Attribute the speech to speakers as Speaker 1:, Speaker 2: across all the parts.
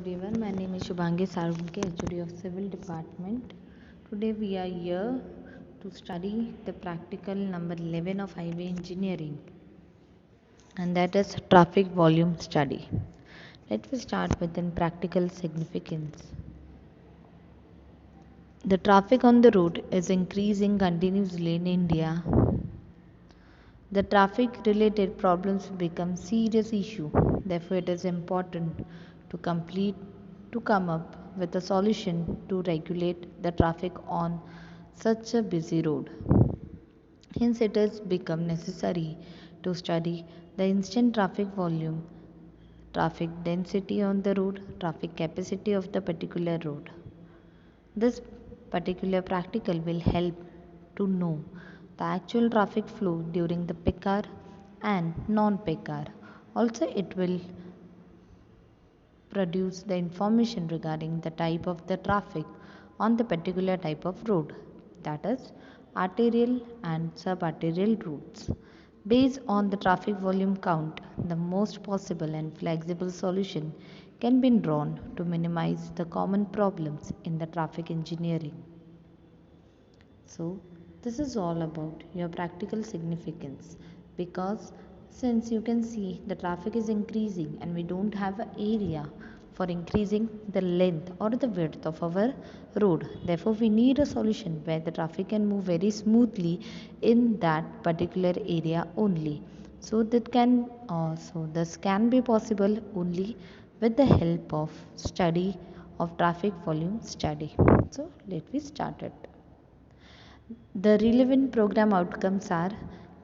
Speaker 1: everyone, my name is Shubhangi Sarvake, HOD of Civil Department. Today we are here to study the practical number 11 of highway engineering, and that is traffic volume study. Let us start with the practical significance. The traffic on the road is increasing continuously in India. The traffic related problems become serious issue. Therefore, it is important to come up with a solution to regulate the traffic on such a busy road. Hence, it has become necessary to study the instant traffic volume, traffic density on the road, traffic capacity of the particular road. This particular practical will help to know the actual traffic flow during the peak hour and non-peak hour. Also, it will produce the information regarding the type of the traffic on the particular type of road, that is arterial and subarterial routes. Based on the traffic volume count, the most possible and flexible solution can be drawn to minimize the common problems in the traffic engineering. So, this is all about your practical significance, because since you can see the traffic is increasing and we don't have an area for increasing the length or the width of our road, therefore we need a solution where the traffic can move very smoothly in that particular area only. So this can be possible only with the help of study of traffic volume study. So let me start it. The relevant program outcomes are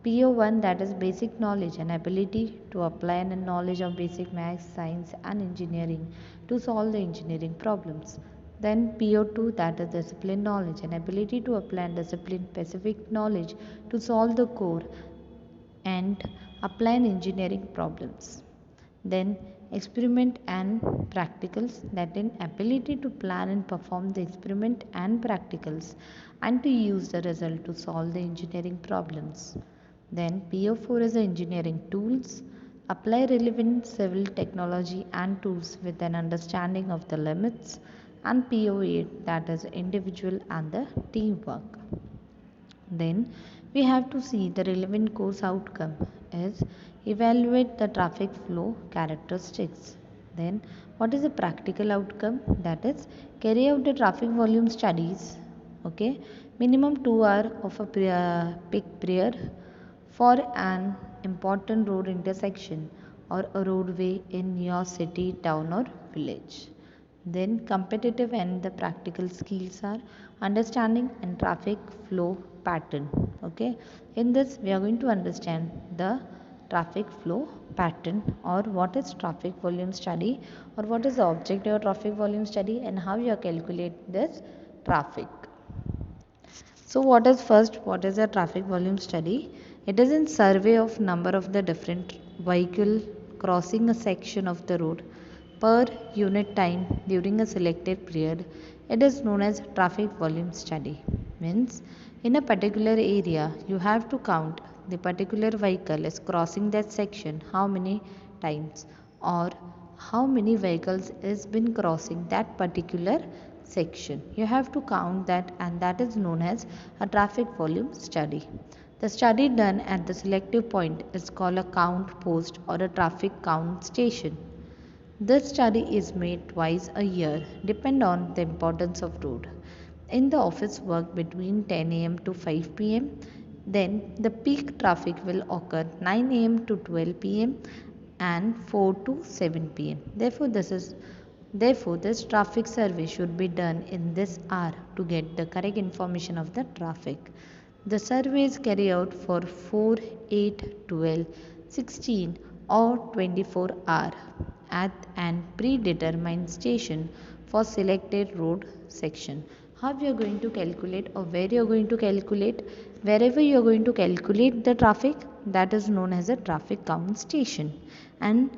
Speaker 1: PO1, that is basic knowledge and ability to apply and knowledge of basic maths, science and engineering to solve the engineering problems. Then PO2, that is discipline knowledge and ability to apply and discipline specific knowledge to solve the core and apply engineering problems. Then experiment and practicals, that in ability to plan and perform the experiment and practicals and to use the result to solve the engineering problems. Then PO4 is the engineering tools, apply relevant civil technology and tools with an understanding of the limits, and PO8, that is individual and the teamwork. Then we have to see the relevant course outcome is evaluate the traffic flow characteristics. Then what is the practical outcome? That is carry out the traffic volume studies. Okay, minimum 2 hours of a peak period for an important road intersection or a roadway in your city, town or village. Then competitive and the practical skills are understanding and traffic flow pattern. Okay, in this we are going to understand the traffic flow pattern, or what is traffic volume study, or what is the objective of traffic volume study, and how you calculate this traffic. So what is a traffic volume study? It is a survey of number of the different vehicle crossing a section of the road per unit time during a selected period. It is known as traffic volume study. Means in a particular area you have to count the particular vehicle is crossing that section how many times, or how many vehicles is been crossing that particular section. You have to count that, and that is known as a traffic volume study. The study done at the selective point is called a count post or a traffic count station. This study is made twice a year, depend on the importance of road. In the office work between 10 am to 5 pm, then the peak traffic will occur 9 am to 12 pm and 4 to 7 pm. Therefore, this traffic survey should be done in this hour to get the correct information of the traffic. The survey is carried out for 4, 8, 12, 16 or 24 hours at an predetermined station for selected road section. How you are going to calculate, or where you are going to calculate? Wherever you are going to calculate the traffic, that is known as a traffic count station. And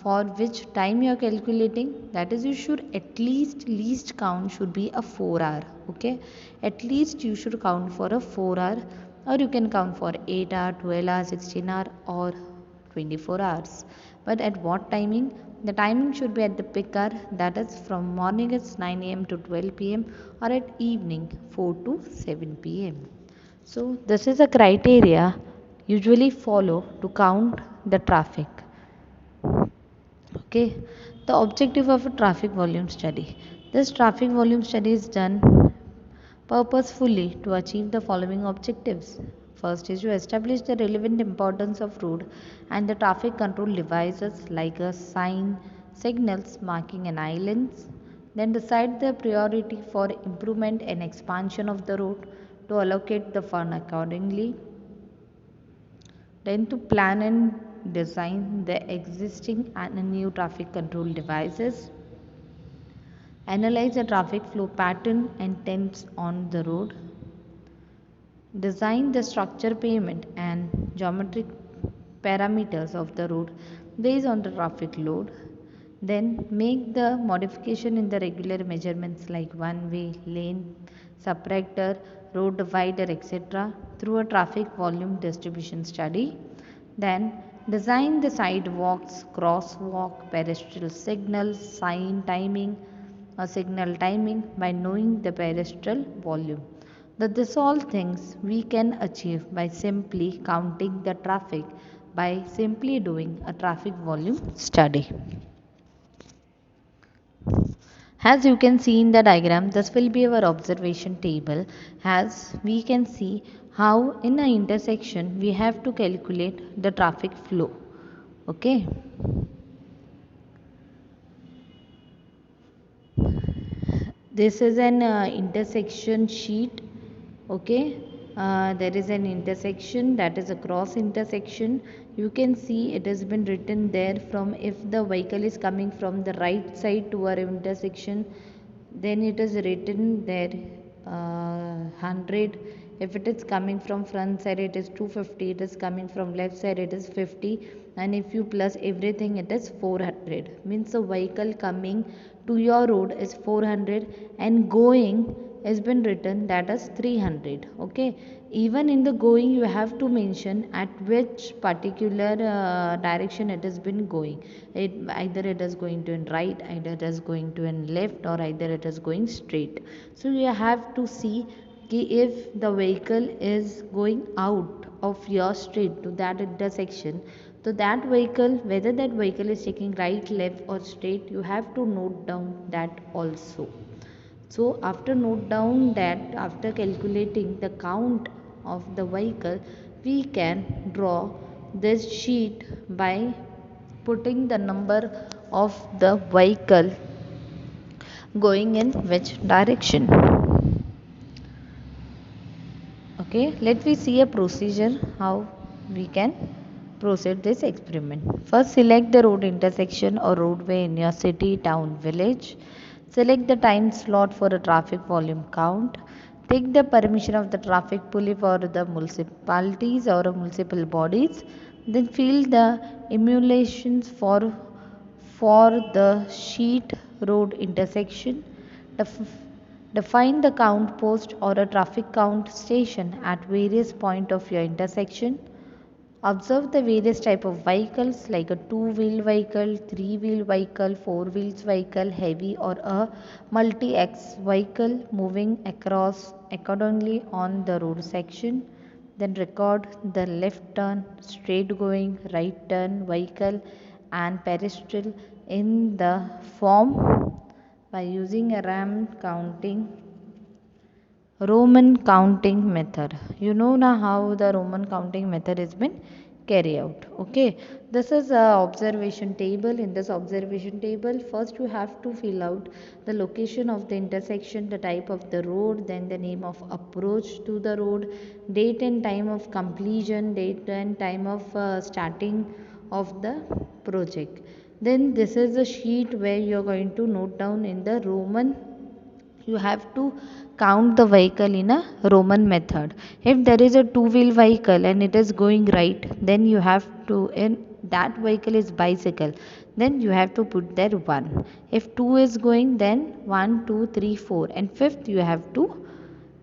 Speaker 1: for which time you are calculating, that is, you should at least count should be a 4 hour. Okay, at least you should count for a 4 hour, or you can count for 8 hour, 12 hour, 16 hour or 24 hours. But at what timing? The timing should be at the peak hour, that is from morning it's 9 a.m. to 12 p.m. or at evening 4 to 7 p.m. So this is a criteria usually follow to count the traffic. Okay, the objective of a traffic volume study. This traffic volume study is done purposefully to achieve the following objectives. First is to establish the relevant importance of road and the traffic control devices like a sign, signals marking an islands. Then decide the priority for improvement and expansion of the road to allocate the fund accordingly. Then to plan and design the existing and new traffic control devices. Analyze the traffic flow pattern and temps on the road. Design the structure pavement and geometric parameters of the road based on the traffic load. Then make the modification in the regular measurements like one way, lane, separator, road divider, etc. through a traffic volume distribution study. Then design the sidewalks, crosswalk, pedestrian signals, sign timing, or signal timing by knowing the pedestrian volume. This all things we can achieve by simply counting the traffic by simply doing a traffic volume study. As you can see in the diagram, this will be our observation table. As we can see how in an intersection we have to calculate the traffic flow. Okay. This is an intersection sheet. Okay. There is an intersection, that is a cross intersection. You can see it has been written there from if the vehicle is coming from the right side to our intersection, then it is written there 100. If it is coming from front side it is 250, it is coming from left side it is 50, and if you plus everything it is 400. Means the vehicle coming to your road is 400 and going has been written that as 300. Okay, even in the going you have to mention at which particular direction it has been going. Either it is going to in right, either it is going to in left, or either it is going straight. So you have to see if the vehicle is going out of your street to that intersection, so that vehicle, whether that vehicle is taking right, left or straight, you have to note down that also. So after note down that, after calculating the count of the vehicle, we can draw this sheet by putting the number of the vehicle going in which direction. Okay, let me see a procedure how we can proceed this experiment. First, select the road intersection or roadway in your city, town, village. Select the time slot for a traffic volume count. Take the permission of the traffic police for the municipalities or municipal bodies. Then fill the emulations for the sheet road intersection. Define the count post or a traffic count station at various points of your intersection. Observe the various type of vehicles like a two-wheel vehicle, three-wheel vehicle, four-wheels vehicle, heavy or a multi-axle vehicle moving across accordingly on the road section. Then record the left turn, straight going, right turn vehicle and pedestrian in the form by using a Roman counting method. You know now how the Roman counting method has been carried out. Okay, this is a observation table. In this observation table, first you have to fill out the location of the intersection, the type of the road, then the name of approach to the road, date and time of completion, date and time of starting of the project. Then this is a sheet where you are going to note down in the Roman. You have to count the vehicle in a Roman method. If there is a two-wheel vehicle and it is going right, then you have to, and that vehicle is bicycle, then you have to put there 1. If 2 is going, then 1, 2, 3, 4, and fifth you have to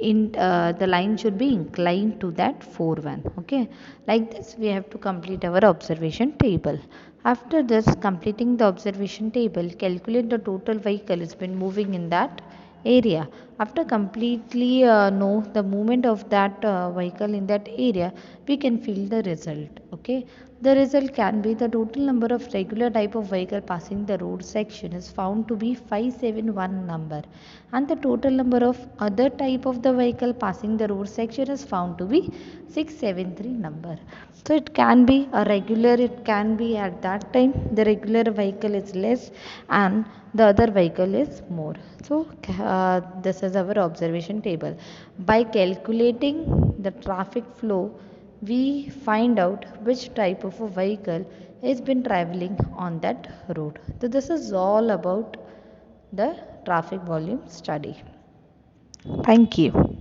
Speaker 1: the line should be inclined to that foreone. Okay, like this we have to complete our observation table. After this, completing the observation table, calculate the total vehicle has been moving in that area. After completely know the movement of that vehicle in that area, we can fill the result. Okay, the result can be the total number of regular type of vehicle passing the road section is found to be 571 number, and the total number of other type of the vehicle passing the road section is found to be 673 number. So it can be a regular, it can be at that time the regular vehicle is less and the other vehicle is more. So this is our observation table. By calculating the traffic flow, we find out which type of a vehicle has been traveling on that road. So this is all about the traffic volume study. Thank you.